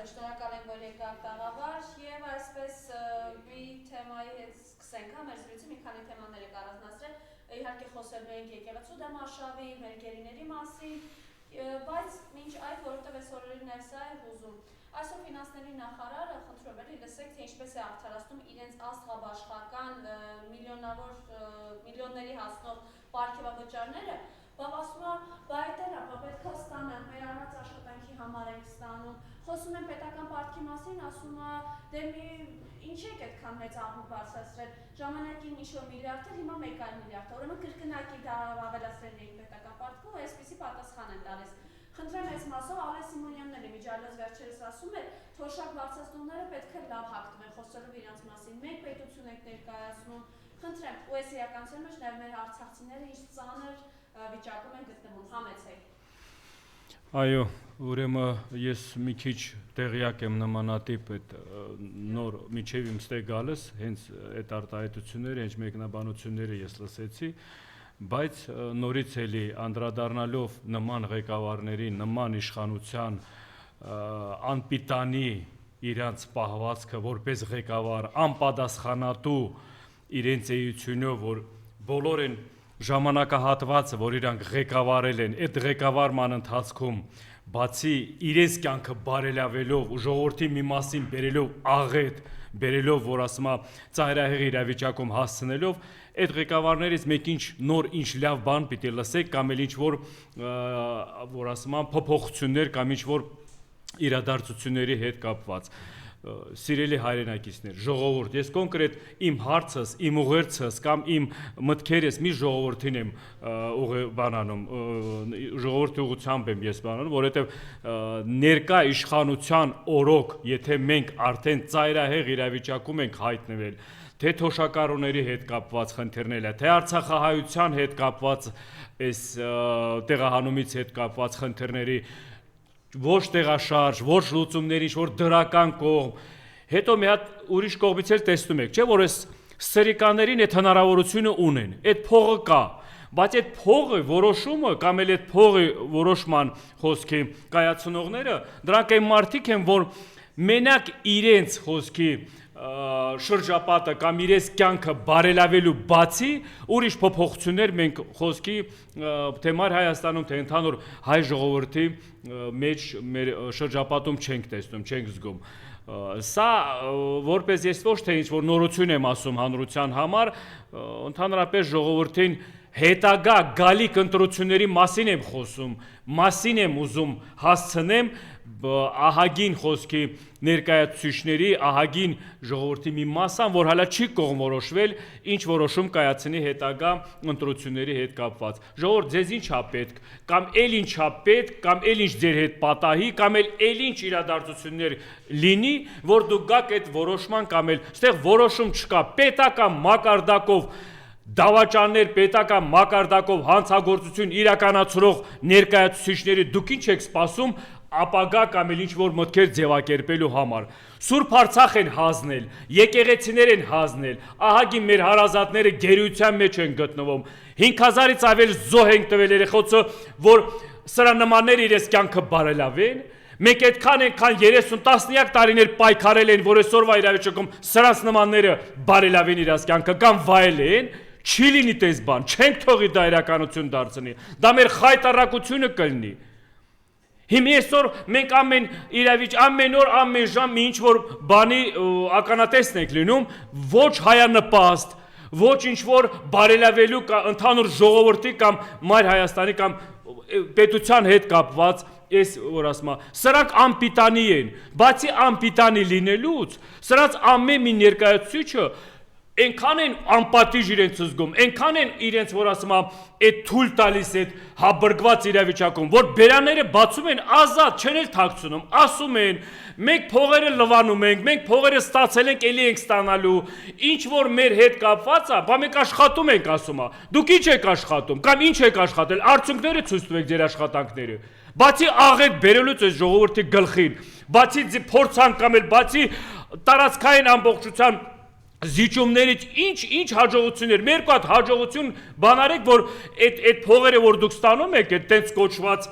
շնորհակալ եմ, որ եկաք տաղավար եւ այսպես մի թեմայի հետ սկսենք, հա, մեր զրույցը մի քանի թեմաներ եք առանձնացրել, իհարկե խոսելու ենք եկեղեցու դեմարշավի, մեր գերիների մասին, բայց մինչ այդ որովհետեւ այս օրերին էլ սա է հուզում։ Այսօր ֆինանսների նախարարը խնդրում է լսեք, թե ինչպես է արդարացնում իրենց աստղաբաշխական միլիոնների հասնող պարգևավճարները, բավ ասում է, բայտեր ապա պետք է ստանանք, մեր առած աշխատանքի համար ենք ստանում, խոսում են պետական պարտքի մասին, ասում է, դե ինչ եք այդքան մեծ աղմուկ բարձրացրել, ժամանակին ինչ-որ միլիարդ էր, հիմա 1 միլիարդ, ուրեմն կրկնակի դա ավելացրել էինք պետական պարտքը ու այսպիսի պատասխան են տալիս։ Խնդրեմ այս մասով Ալես Սիմոնյանն էլ միջալոց վերջերս ասում էր, թոշակ բարձրացնողները պետք է լավ հագնվեն խոսելով իրենց մասին, մենք պետություն ենք ներկայացնում, խնդրեմ, ու այս իրականության մեջ նաև մեր արցախցիները ինչ ծանր վիճակում են գտնվում, համեցեք։ Այո, ուրեմն ես մի քիչ տեղյակ եմ նմանատիպ այդ նոր միջև իմ ստե գալս, հենց այդ արտահայտությունները, հենց մեկնաբանությունները ես լսեցի, բայց նորից էլի անդրադառնալով նման ղեկավարների, նման իշխանության անպիտանի իրանց պահվածքը որպես ղեկավար, անպատասխանատու իրենց էությունով, որ բոլոր են ժամանակահատվածը, որ իրանք ղեկավարել են, այդ ղեկավարման ընթացքում բացի իրենց կյանքը բարելավելով ու ժողովրդի մի մասին բերելով աղետ, բերելով, որ ասում է ծայրահեղ իրավիճակում հասցնելով, այդ ղեկավարներից մեկ ինչ նոր ինչ լավ բան պիտի լսեք կամ էլ ինչ որ ասում է փոփոխություններ կամ ինչ որ իրադարձությունների հետ կապված։ Սիրելի հայրենակիցներ, ժողովուրդ, ես կոնկրետ իմ հարցս, իմ ուղերձս կամ իմ մտքերս մի ժողովրդին եմ բանանում, ժողովրդի ուղղությամբ եմ ես բանանում, որովհետև ներկա իշխանության օրոք, եթե մենք արդեն ծայրահեղ իրավիճակում ենք հայտնվել, թե թոշակառուների հետ կապված խնդիրներ, թե արցախահայության հետ կապված այս տեղահանումից հետ կապված խնդիրների ոչ տեղաշարժ, ոչ լուծումների, ինչ որ դրական կողմ, հետո մի հատ ուրիշ կողմից էլ տեսնում եք, չէ՞ որ այս սրիկաներին այդ հնարավորությունը ունեն, այդ փողը կա, բայց այդ փողը որոշումը կամ էլ այդ փողի որոշման խոսքի կայացնողները, դրանք այն մարդիկ են, որ մենակ իրենց խոսքի շրջապատը կամ իրենց կյանքը բարելավելու բացի ուրիշ փոփոխություններ մենք խոսքի թե մար Հայաստանում, թե ընդհանուր հայ ժողովրդի մեջ մեր շրջապատում չենք տեսնում, չենք զգում։ Սա որպես ես ոչ թե ինչ որ նորություն եմ ասում հանրության համար, ընդհանրապես ժողովրդին հետագա գալիք ընտրությունների մասին եմ խոսում, մասին եմ ուզում հասցնեմ ահագին խոսքի ներկայացուցիչների, ահագին ժողովրդի մի մասան, որ հələ չի կողմորոշվել, ինչ որոշում կայացնի հետագա ընտրությունների հետ կապված։ Ժողովուրդ, ձեզ ինչ է պետք, կամ էլ ինչ է պետք, կամ էլ ինչ ձեր հետ պատահի, կամ էլ ինչ իրադարձություններ լինի, որ դուք գաք այդ որոշման, կամ էլ այստեղ որոշում չկա, պետական մակարդակով դավաճաններ, պետական մակարդակով հանցագործություն իրականացրող ներկայացուցիչների դուք ինչ եք սպասում ապագա կամ էլ ինչ որ մտքեր ձևակերպելու համար։ Սուրբ Արցախ են հանձնել, եկեղեցիներ են հանձնել, ահագին մեր հարազատները գերության մեջ են գտնվում։ 5000-ից ավել զոհ են տվել երեխոցը, որ սրա նմանները իրենց կյանքը բարելավեն։ Մենք այդքան ենքան 30 տասնյակ տարիներ պայքարել են, որ այսօրվա իրավիճակում սրանց նմանները բարելավեն իրենց կյանքը կամ վայելեն, չի լինի տես բան, չենք թողի դա իրականություն դարձնի։ Դա մեր խայտարակությունը կլինի։ Հիմա այսօր մենք ամեն օր, ամեն ժամ ինչ որ բանի ականատեսն ենք լինում, ոչ հայանպաստ, ոչ ինչ որ բարելավելու ընդհանուր ժողովրդի կամ մայր Հայաստանի կամ պետության հետ կապված այս որ ասում եմ, սրանք անպիտանի են, բացի անպիտանի լինելուց, սրանց ամեն մի ներկայացուցիչը այնքան են անպատիժ իրենց զգում, այնքան են իրենց որ ասում եմ, այդ թույլ տալիս այդ հաբրկված իրավիճակում, որ բերանները բացում են ազատ, չեն էլ թաքցնում, ասում են, մենք փողերը լվանում ենք, մենք փողերը ստացել ենք, էլի ենք ստանալու, ինչ որ մեր հետ կապված է, բա մենք աշխատում ենք ասում է, դուք ինչ եք աշխատում, կամ ինչ եք աշխատել, արդյունքները ցույց տվեք ձեր աշխատանքները, բացի աղետ բերելուց այս ժողովրդի գլխին, բացի փորձանք կամ էլ բացի տարածքային ամբողջության զիջումներից ինչ հաջողություններ, մեր կողմ հաջողություն բանարեք, որ այդ փողերը որ դուք ստանում եք, այդ տենց կոչված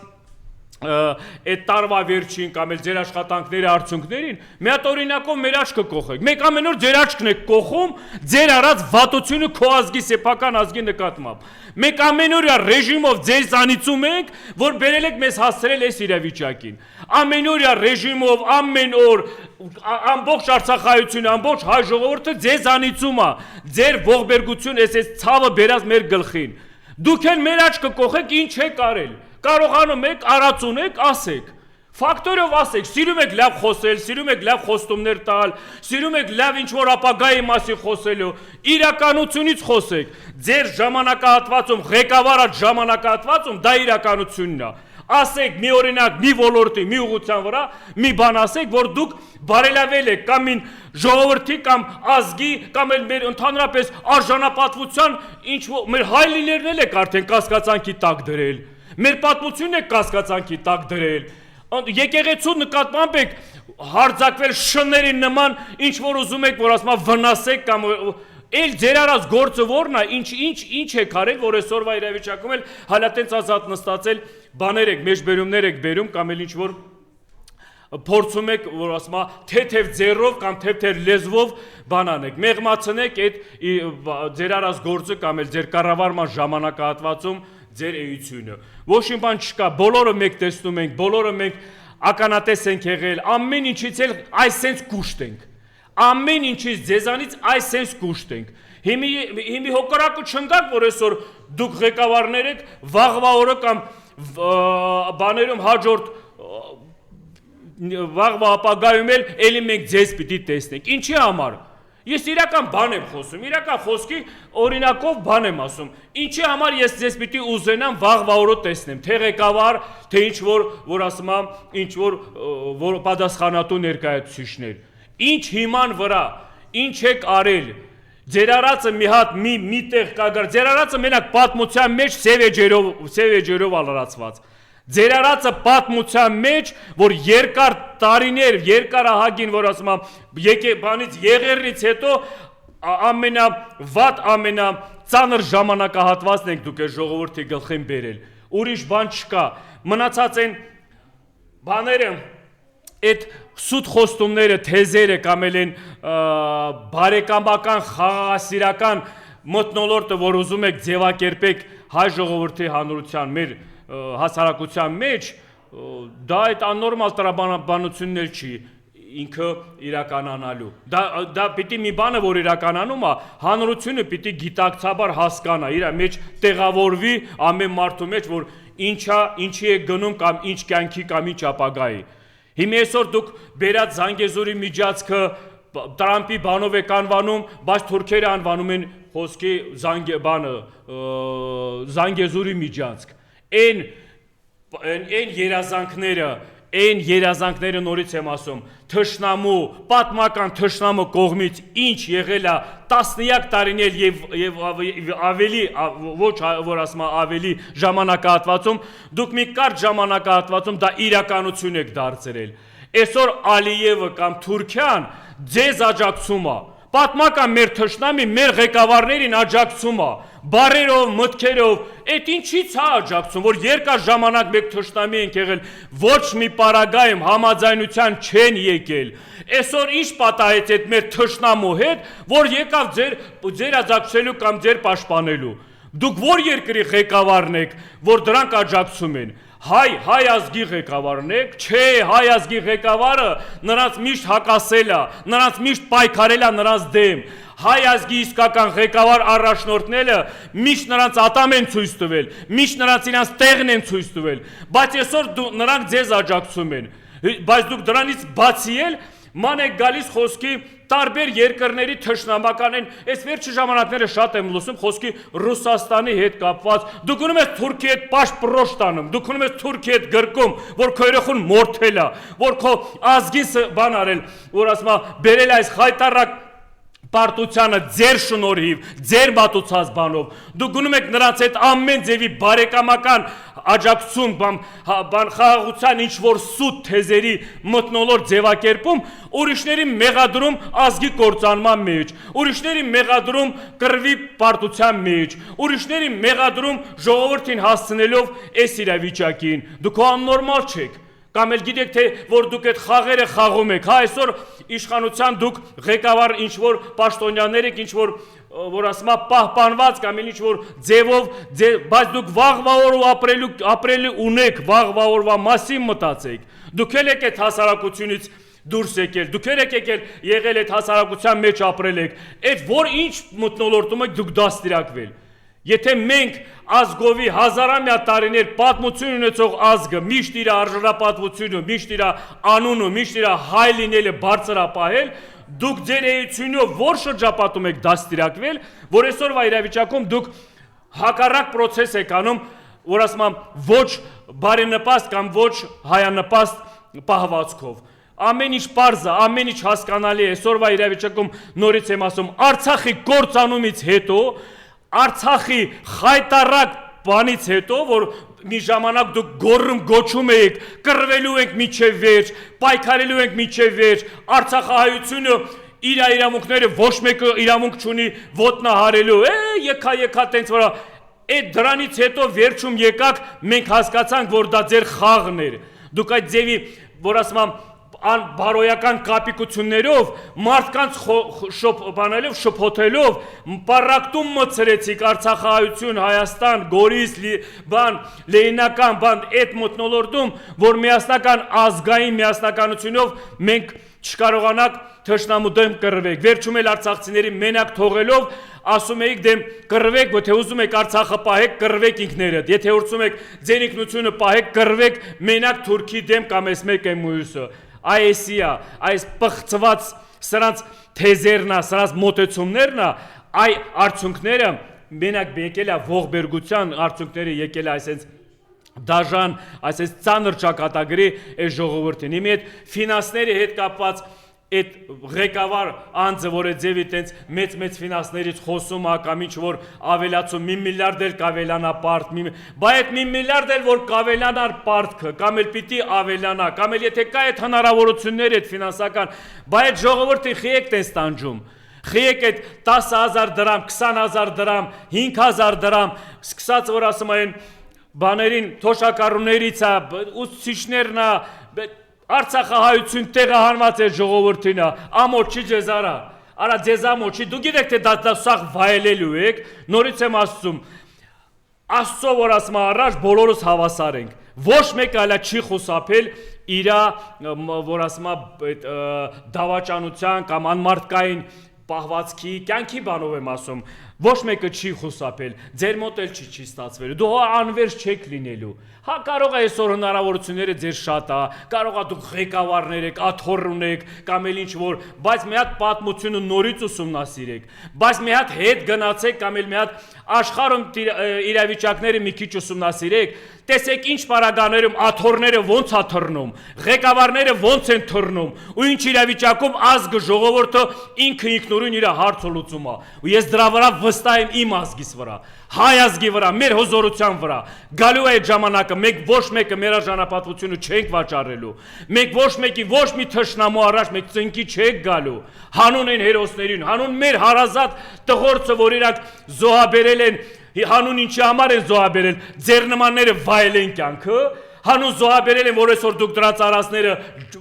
այդ տարվա վերջին կամ էլ ձեր աշխատանքների արդյունքներին, մի հատ օրինակով մեր աչքը կողեք։ Մեկ ամեն օր ձեր աչքն եք կողում ձեր արած վատությունը քո ազգի սեփական ազգի նկատմամբ։ Մեկ ամենօրյա ռեժիմով ձեր զանիծում եք, որ բերել եք մեզ հասցրել այս իրավիճակին։ Ամենօրյա ռեժիմով ամեն օր ամբողջ Արցախայությունը, ամբողջ հայ ժողովուրդը ձեզ զանիծում է, ձեր ողբերգություն այս ցավը բերած մեր գլխին։ Դուք էլ մեր աչքը կողեք, ինչ եք արել։ Կարողանում եք, արած ունեք, ասեք։ Ֆակտորով ասեք, սիրում եք լավ խոսել, սիրում եք լավ խոստումներ տալ, սիրում եք լավ ինչ-որ ապագայի մասին խոսելու, իրականությունից խոսեք։ Ձեր ժամանակահատվածում, ղեկավարը ժամանակահատվածում դա իրականությունն է։ Ասեք մի օրինակ, մի ոլորտի, մի ուղղության վրա, մի բան ասեք, որ դուք բարելավել եք կամ ին ժողովրդի կամ ազգի կամ էլ մեր ընդհանրապես արժանապատվության ինչ մեր հայ լիներն եք արդեն կասկածանքի տակ դրել։ Մեր պատմությունն եք կասկածանքի տակ դրել։ Եկեղեցու նկատմամբ եք հարձակվել շների նման, ինչ որ ուզում եք, որ ասում վնասեք կամ էլ ձեր արած գործը որն է, ինչ եք արել, որ այսօրվա իրավիճակում էլ հալատենց ազատ նստածել բաներ եք, մեջբերումներ եք բերում կամ էլ ինչ որ փորձում եք, որ ասում թեթև ձեռով կամ թեթև լեզվով բան անեք, մեղմացնեք այդ ձեր արած գործը կամ էլ ձեր կառավարման ժամանակահատվածում ձեր էությունը։ Ոչ մի բան չկա, բոլորը մեկ տեսնում ենք, բոլորը մենք ականատես ենք եղել, ամեն ինչից էլ այսպես կուշտ ենք։ Ամեն ինչից ձեզանից այսպես կուշտ ենք։ Հիմի հոգորակը չընկաք, որ այսօր դուք ղեկավարներ եք, վաղվա օրը կամ բաներում հաջորդ վաղվա ապագայում էլի մենք ձեզ պիտի տեսնենք։ Ինչի համար։ Ես իրական բան եմ խոսում, իրական խոսքի օրինակով բան եմ ասում։ Ինչի համար ես ձեզ պիտի ուզենամ վաղվա օրը տեսնեմ, թե ղեկավար, թե ինչ որ ասում եմ, ինչ որ պատասխանատու ներկայացուցիչներ։ Ինչ հիման վրա, ինչ եք արել։ Ձեր արածը մի հատ միտեղ կա, ձեր արածը մենակ պատմության մեջ սև էջերով ալրացված։ Ձեր արածը պատմության մեջ, որ երկար տարիներ, երկար ահագին, որ ասում եմ, բանից եղերնից հետո ամենավատ, ամենածանր ժամանակահատվածն եք դուք այս ժողովրդի գլխին բերել։ Ուրիշ բան չկա։ Մնացած են բաները, այդ սուտ խոստումները, թեզերը կամ էլ են բարեկամական, խաղաղասիրական մթնոլորտը, որ ուզում եք ձևակերպեք հայ ժողովրդի հանրության մեր հասարակության մեջ, դա այդ աննորմալ տրամաբանությունն էլ չի ինքը իրականանալու։ Դա պիտի մի բանը, որ իրականանում է, հանրությունը պիտի գիտակցաբար հասկանա, իր մեջ տեղավորվի ամեն մարդու մեջ, որ ինչի է գնում կամ ինչ կյանքի կամ ինչ ապագայի։ Հիմա այսօր դուք բերած Զանգեզուրի միջանցքը Տրամպի բանով եք անվանում, բայց թուրքերը անվանում են խոսքի Զանգեզուրի միջանցք։ Այն երազանքները նորից եմ ասում, թշնամու, պատմական թշնամու կողմից ինչ եղել է տասնյակ տարիներ եւ ավելի, ոչ որ ասում ավելի ժամանակահատվածում, դուք մի կարճ ժամանակահատվածում դա իրականություն եք դարձրել։ Այսօր Ալիևը կամ Թուրքիան ձեզ աջակցում է։ Պատմական մեր թշնամի մեր ղեկավարներին աջակցում է, բարերով, մտքերով, այդ ինչից է աջակցում, որ երկար ժամանակ մեկ թշնամի ենք եղել, ոչ մի պարագայում համաձայնության չեն եկել։ Այսօր ինչ պատահեց այդ մեր թշնամու հետ, որ եկավ ձեր աջակցելու կամ ձեր պաշտպանելու։ Դուք որ երկրի ղեկավարն եք, որ դրանք աջակցում են։ Հայ ազգի ղեկավարն եք, չէ, հայ ազգի ղեկավարը նրանց միշտ հակասել է, նրանց միշտ պայքարել է նրանց դեմ։ Հայ ազգի իսկական ղեկավար առաջնորդները միշտ նրանց ատամ են ցույց տվել, միշտ նրանց տեղն են ցույց տվել, բայց այսօր նրանք ձեզ աջակցում են։ Բայց դուք դրանից բացի էլ ման եք գալիս խոսքի տարբեր երկրների թշնամական են, այս վերջի ժամանակները շատ եմ լսում խոսքի Ռուսաստանի հետ կապված, դուք ունում եք Թուրքիի հետ պաշտպրոշ տանում, դուք ունում եք Թուրքիի հետ գրկում, որ քո երեխուն մորթել է, որ քո ազգին բան արել, որ ասում է բերել այս խայտարակ Պարտությանը ձեր շնորհիվ, ձեր մատուցած բանով, դուք գնում եք նրանց հետ ամեն ձևի բարեկամական աջակցություն, խաղաղության ինչ-որ սուտ թեզերի մթնոլորտ ձևակերպում, ուրիշների մեղադրում ազգի կործանման մեջ, ուրիշների մեղադրում կռվի պարտության մեջ, ուրիշների մեղադրում ժողովրդին հասցնելով այս իրավիճակին, դուք աննորմալ չեք, կամ էլ գիտեք թե որ դուք այդ խաղերը խաղում եք, հա այսօր իշխանության դուք ղեկավար ինչ-որ պաշտոնյաներ եք, ինչ-որ որ ասում պահպանված կամ ինչ-որ ձևով, բայց դուք վաղվա օրը ապրելու ունեք, վաղվա օրվա մասին մտածեք, դուք էլ եք այդ հասարակությունից դուրս եկել, դուք եք եղել այդ հասարակության մեջ ապրել եք, այդ որ ինչ մթնոլորտում եք դուք դաստիարակվել, եթե մենք ազգովի հազարամյա տարիներ պատմություն ունեցող ազգը միշտ իր արժանապատվությունը, միշտ իր անունը, միշտ իր հայ լինելը բարձրապահել, դուք ձեր էությունով որ շրջապատում եք դաստիարակվել, որ այսօրվա իրավիճակում դուք հակառակ process եք անում, որ ասում եմ ոչ բարենպաստ կամ ոչ հայանպաստ պահվածքով։ Ամեն ինչ պարզ է, ամեն ինչ հասկանալի է, այսօրվա իրավիճակում նորից եմ ասում, Արցախի կործանումից հետո Արցախի խայտարակ բանից հետո, որ մի ժամանակ դուք գոռում գոչում եք, կռվելու ենք միջև վերջ, պայքարելու ենք միջև վերջ, Արցախահայությունը իր իրավունքները ոչ մեկը իրավունք չունի ոտնահարելու, եկա տենց վրա, այդ դրանից հետո վերջում եկաք, մենք հասկացանք, որ դա ձեր խաղն էր, դուք այդ ձևի, որ ասում եմ, բարոյական կապիկություններով, մարդկանց շփոթելով, պարակտում մտցրեցիք Արցախահայություն, Հայաստան, Գորիս, Լենինական, այդ մթնոլորտում, որ միասնական ազգային միասնականությունով մենք չկարողանանք թշնամու դեմ կռվեք, վերջում էլ արցախցիների մենակ թողելով, ասում էիք դեմ կռվեք, եթե ուզում եք Արցախը պահեք, կռվեք ինքներդ, եթե ուզում եք ձեր ինքնությունը պահեք, կռվեք մենակ Թուրքի դեմ կամ այս մեկ մյուսը։ Այս պղծված սրանց թեզերն է, սրանց մոտեցումներն է, այ արդյունքները մենակ եկել է ողբերգության արդյունքները եկել է այսպես դաժան, այսպես ծանր ճակատագրի այս ժողովրդին։ Իմի այդ ֆինանսների հետ կապված այդ ղեկավար անձը, որ այդ ձևի տենց մեծ ֆինանսներից խոսում է կամ ինչ որ ավելացում 1 միլիարդ էլ կավելանա պարտ, բայց այդ 1 միլիարդ էլ որ կավելանար պարտքը, կամ էլ պիտի ավելանա, կամ էլ եթե կա այդ հնարավորությունները այդ ֆինանսական, բայց այդ ժողովրդին խի եք տենց տանջում, խի եք այդ 10,000 դրամ, 20,000 դրամ, 5,000 դրամ, սկսած որ ասում են բաներին թոշակառուներից է, ուսուցիչներն է, Արցախահայություն տեղահանված է ժողովրդին է, ամոչի ձեզ արա ձեզ ամոչի, դու գիտեք թե դա սաղ վայելելու եք, նորից եմ ասում, Աստծո որ ասում առաջ բոլորս հավասար ենք, ոչ մեկ այլ չի խուսափել իր որ ասում դավաճանության կամ անմարդկային պահվածքի, կյանքի բանով եմ ասում, ոչ մեկը չի խուսափել, ձեր մոտ էլ չի ստացվել, դու անվերջ չեք լինելու, հա կարող է այսօր հնարավորությունները ձեր շատ է, կարող է դուք ղեկավարներ եք, աթոռ ունեք, կամ էլ ինչ որ, բայց մի հատ պատմությունը նորից ուսումնասիրեք, բայց մի հատ հետ գնացեք, կամ էլ մի հատ աշխարհում իրավիճակները մի քիչ ուսումնասիրեք, տեսեք ինչ պարագաներում աթոռները ոնց է թռնում, ղեկավարները ոնց են թռնում, ու ինչ իրավիճակում ազգը ժողովուրդը ինքը ինքնուրույն իր հարցը լուծում է, ու ես դրա վրա վստահ եմ իմ ազգիս վրա, հայ ազգի վրա, մեր հզորության վրա, գալու է այդ ժամանակը, մենք ոչ մեկը մեր արժանապատվությունը չենք վաճառելու, մենք ոչ մեկի ոչ մի թշնամու առաջ մենք ծնկի չենք գալու, հանուն են հերոսներին, հանուն մեր հարազատ տղորցը, որ իրանք զոհաբերել են, հանուն ինչի համար են զոհաբերել, ձեր նմանները վայելեն կյանքը, հանուն զոհաբերել են, որ այսօր դուք դրանց արածները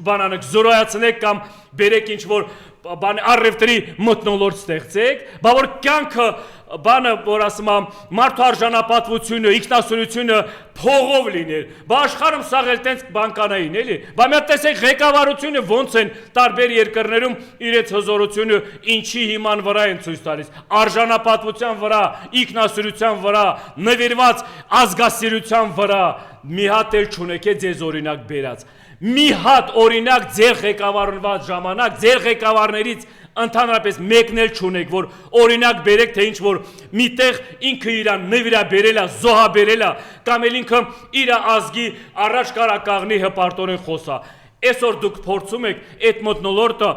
բանանեք, զորոյացնեք կամ բերեք ինչ որ առևտրի մթնոլորտ ստեղծեք, բա որ կյանքը բանը, որ ասում եմ, մարդու արժանապատվությունը, ինքնասուրությունը փողով լիներ, բա աշխարհում սաղ էլ տենց բանկանային, էլի, բա մի հատ տեսեք ղեկավարությունը ոնց են տարբեր երկրներում իրենց հզորությունը ինչի հիման վրա են ցույց տալիս, արժանապատվության վրա, ինքնասուրության վրա, նվիրված ազգասիրության վրա, մի հատ էլ չունեք ձեզ օրինակ բերած, մի հատ օրինակ ձեր ղեկավարված ժամանակ, ձեր ղեկավարներից ընդհանրապես մեկն էլ չունեք, որ օրինակ բերեք, թե ինչ որ միտեղ ինքը իրան նվիրաբերել է, զոհաբերել է, կամ էլ ինքը իր ազգի առաջ կարակաղնի հպարտորեն խոսա։ Այսօր դուք փորձում եք այդ մթնոլորտը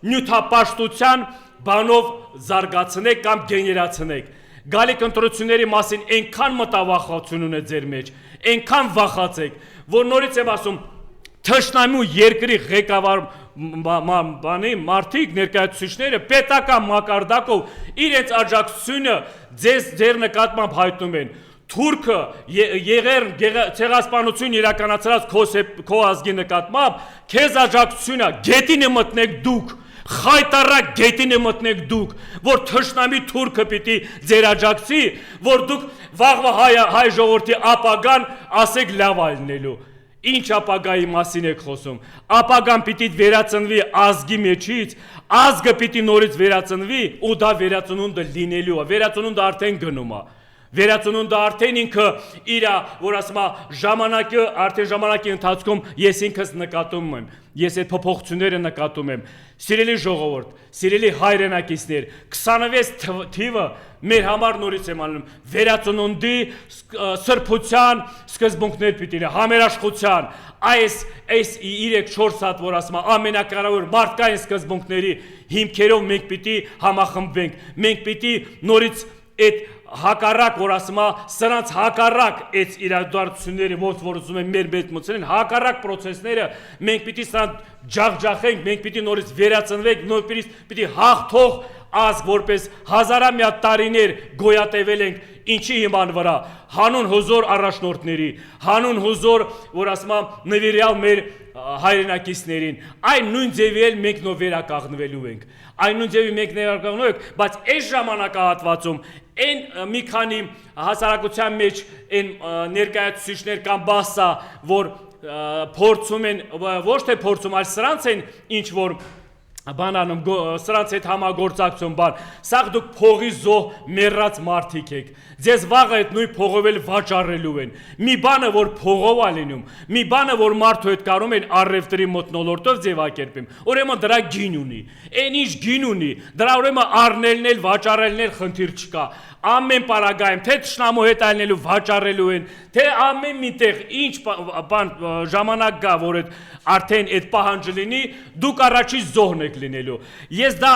նյութապաշտության բանով զարգացնեք կամ գեներացնեք։ Գալիք ընտրությունների մասին այնքան մտավախություն ունե ձեր մեջ, այնքան վախացեք, որ նորից եմ ասում, թշնամու երկրի ղեկավար մարդիկ ներկայացուցիչները պետական մակարդակով իրենց աջակցությունը ձեր նկատմամբ հայտնում են։ Թուրքը ցեղասպանություն իրականացրած քո ազգի նկատմամբ քեզ աջակցությունը գետինը մտնեք դուք, խայտարակ գետինը մտնեք դուք, որ թշնամի թուրքը պիտի ձեր աջակցի, որ դուք վաղվա հայ ժողովրդի ապագան ասեք լավ ալնելու։ Ինչ ապագայի մասին եք խոսում։ Ապագան պիտի վերածնվի ազգի մեջից, ազգը պիտի նորից վերածնվի, ու դա վերածնունդը լինելու է, վերածնունդը արդեն գնում է։ Վերածնունդը արդեն ինքը իր, որ ասում է, ժամանակի ընթացքում ես ինքս նկատում եմ, ես այդ փոփոխությունները նկատում եմ։ Սիրելի ժողովուրդ, սիրելի հայրենակիցներ, 26 թիվը մեր համար նորից եմ անում, վերածնունդի սրբության սկզբունքներ պիտի լինի, համերաշխության, այս 3-4 հատ, որ ասում է, ամենակարևոր մարդկային սկզբունքների հիմքերով մենք պիտի համախմբվենք, մենք պիտի նորից այդ հակառակ, որ ասում է, սրանց հակառակ այդ իրադարձությունները, որ ուզում են մեր մեջ մտցնեն, հակառակ process-ները մենք պիտի սրանց ջախջախենք, մենք պիտի նորից վերածնվենք, նորից պիտի հաղթող ազգ, որպես հազարամյա տարիներ գոյատևել ենք, ինչի հիման վրա, հանուն հզոր առաջնորդների, հանուն հզոր, որ ասում է, նվիրյալ մեր հայրենակիցներին, այն նույն ձևի էլ մենք նոր վերականգնվելու ենք, այն նույն ձևի մենք վերականգնվելու ենք, բայց այս ժամանակահատվածում այն մի քանի հասարակության մեջ այն ներկայացուցիչներ կամ բասա, որ փորձում են, ոչ թե փորձում, այլ սրանց են ինչ որ բանանում, սրանց հետ համագործակցում բան, սաղ դուք փողի զոհ մեռած մարդիկ եք, ձեզ վաղը այդ նույն փողով էլ վաճառելու են, մի բանը, որ փողով է լինում, մի բանը, որ մարդու հետ կարում են առևտրի մթնոլորտով ձևակերպեմ, ուրեմն դրա գին ունի, այն ինչ գին ունի, դրա ուրեմն առնելն էլ, վաճառելն էլ խնդիր չկա, ամեն պարագայում, թե թշնամու հետ այլնելու վաճառելու են, թե ամեն միտեղ ինչ բան ժամանակ գա, որ արդեն այդ պահանջը լինի, դուք առաջի զոհն եք լինելու։ Ես դա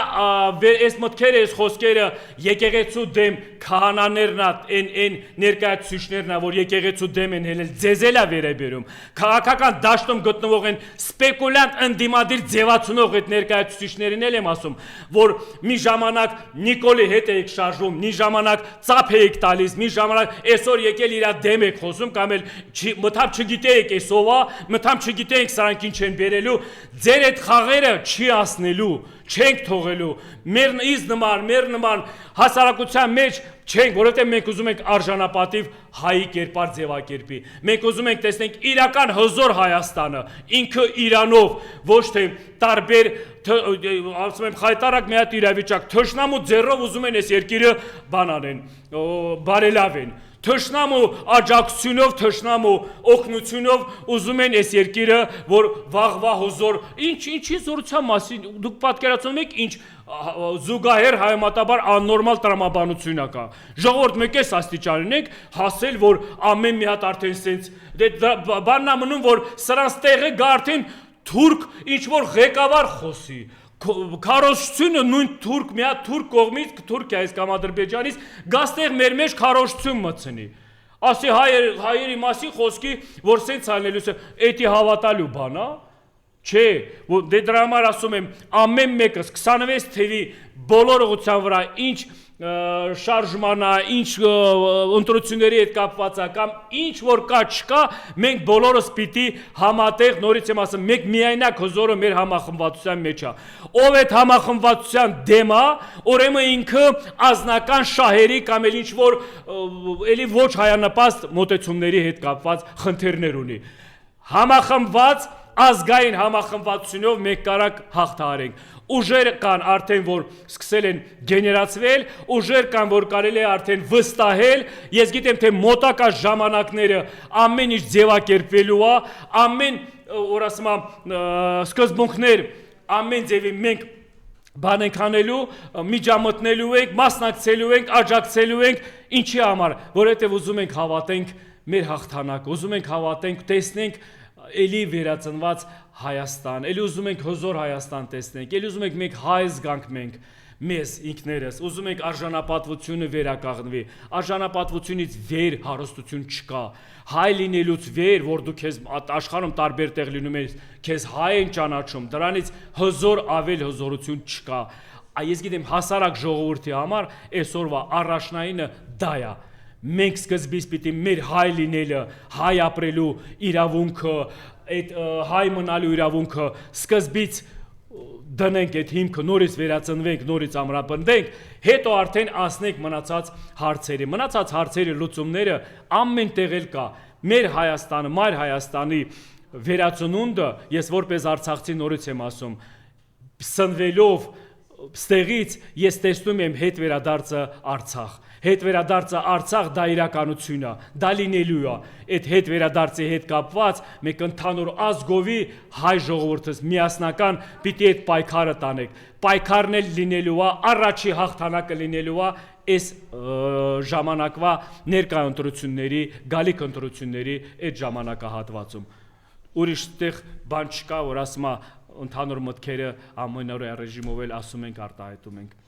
այս մտքերը, այս խոսքերը եկեղեցու դեմ քահանաներն են ներկայացուցիչներն որ եկեղեցու դեմ են հելել, ձեզ էլ է վերաբերում։ Քաղաքական դաշտում գտնվող են սպեկուլյանտ ընդդիմադիր ձևացնող այդ ներկայացուցիչներին էլ եմ ասում, որ մի ժամանակ Նիկոլի հետ եք շարժում, մի ժամանակ ծափ եք տալիս, մի ժամանակ այսօր եկել իր դեմ եք խոսում կամ էլ մտավ չգիտեիք այսովա, մտավ չգիտեիք սրանք ինչ են բերելու, ձեր այդ խաղերը չի ասնելու, չենք թողելու, մեր նման հասարակության մեջ չենք, որովհետև մենք ուզում ենք արժանապատիվ հայի կերպար ձևակերպի, մենք ուզում ենք տեսնենք իրական հզոր Հայաստանը, ինքը Իրանով, ոչ թե տարբեր, ասում եմ խայտարակ մի հատ իրավիճակ, թշնամու ձեռով ուզում են այս երկիրը բան անեն, բարելավեն, թշնամու աջակցությունով, թշնամու օգնությունով ուզում են այս երկիրը, որ վաղվա հզոր, ինչի զորության մասին, դուք պատկերացնում եք ինչ զուգահեռ հայմատաբար աննորմալ տրամաբանություն կա։ Ժողովուրդ մեկ էս աստիճանին եք հասել, որ ամեն մի հատ արդեն սենց, բանն ամնում, որ սրանց տեղը գա արդեն թուրք ինչ-որ ղեկավար խոսի, քարոզությունը նույն թուրք, մի հատ թուրք կողմից, Թուրքիայից կամ Ադրբեջանից գաստեղ մեր մեջ քարոզություն մտցնի, ասի հայերի մասի խոսքի, որ սենց անելուս է, էդի հավատալու բան, չէ, դե դրա համար ասում եմ, ամեն մեկս 26 թվի բոլոր ուղղության վրա ինչ շարժմանա, ինչ ընտրությունների հետ կապված է կամ ինչ որ կա չկա, մենք բոլորս պիտի համատեղ, նորից եմ ասում, մենք միայնակ հզորը մեր համախմբվածության մեջ է, ով այդ համախմբվածության դեմ է, ուրեմն ինքը ազնական շահերի կամ էլ ինչ որ էլի ոչ հայանպաստ մոտեցումների հետ կապված խնդիրներ ունի, համախմբված ազգային համախմբվածությունով մենք կարակ հաղթահարենք, ուժեր կան արդեն, որ սկսել են գեներացվել, ուժեր կան, որ կարելի է արդեն վստահել, ես գիտեմ, թե մոտակա ժամանակները ամեն ինչ ձևակերպվելու է, ամեն, որ ասում եմ, սկզբունքներ, ամեն ձևի մենք բան ենք անելու, միջամտնելու ենք, մասնակցելու ենք, աջակցելու ենք, ինչի համար, որովհետև ուզում ենք հավատենք մեր հաղթանակը, ուզում ենք հավատենք, տեսնենք էլի վերածնված Հայաստան, էլի ուզում ենք հզոր Հայաստան տեսնենք, էլի ուզում ենք մենք հայ զգանք մեզ ինքներս, ուզում ենք արժանապատվությունը վերականգնվի, արժանապատվությունից վեր հարստություն չկա, հայ լինելուց վեր, որ դու քեզ աշխարհում տարբեր տեղ լինում ես, քեզ հայ են ճանաչում, դրանից հզոր ավել հզորություն չկա, ես գիտեմ հասարակ ժողովրդի համար այսօրվա առաջնայինը դա է, մենք սկզբից պիտի մեր հայ լինելը, հայ ապրելու իրավունքը, այդ հայ մնալու իրավունքը սկզբից դնենք այդ հիմքը, նորից վերածնվենք, նորից ամրապնդենք, հետո արդեն ասնենք մնացած հարցերի։ Մնացած հարցերի լուծումները ամեն տեղ էլ կա։ Մեր Հայաստանը, մայր Հայաստանի վերածնունդը, ես որպես արցախցի նորից եմ ասում, սնվելով ստեղից ես տեսնում եմ հետ վերադարձը Արցախ։ Հետ վերադարձը Արցախ դա իրականություն է, դա լինելու է։ Այդ հետ վերադարձի հետ կապված մենք ընդհանուր ազգովի հայ ժողովուրդս միասնական պիտի այդ պայքարը տանենք։ Պայքարն էլ լինելու է, առաջի հաղթանակը լինելու է այս ժամանակվա ներկայ ընտրությունների, գալիք ընտրությունների այդ ժամանակահատվածում։ Ուրիշ տեղ բան չկա, որ ասում է ընդհանուր մտքերը ամենօրյա ռեժիմով էլ ասում ենք արտահայտում ենք։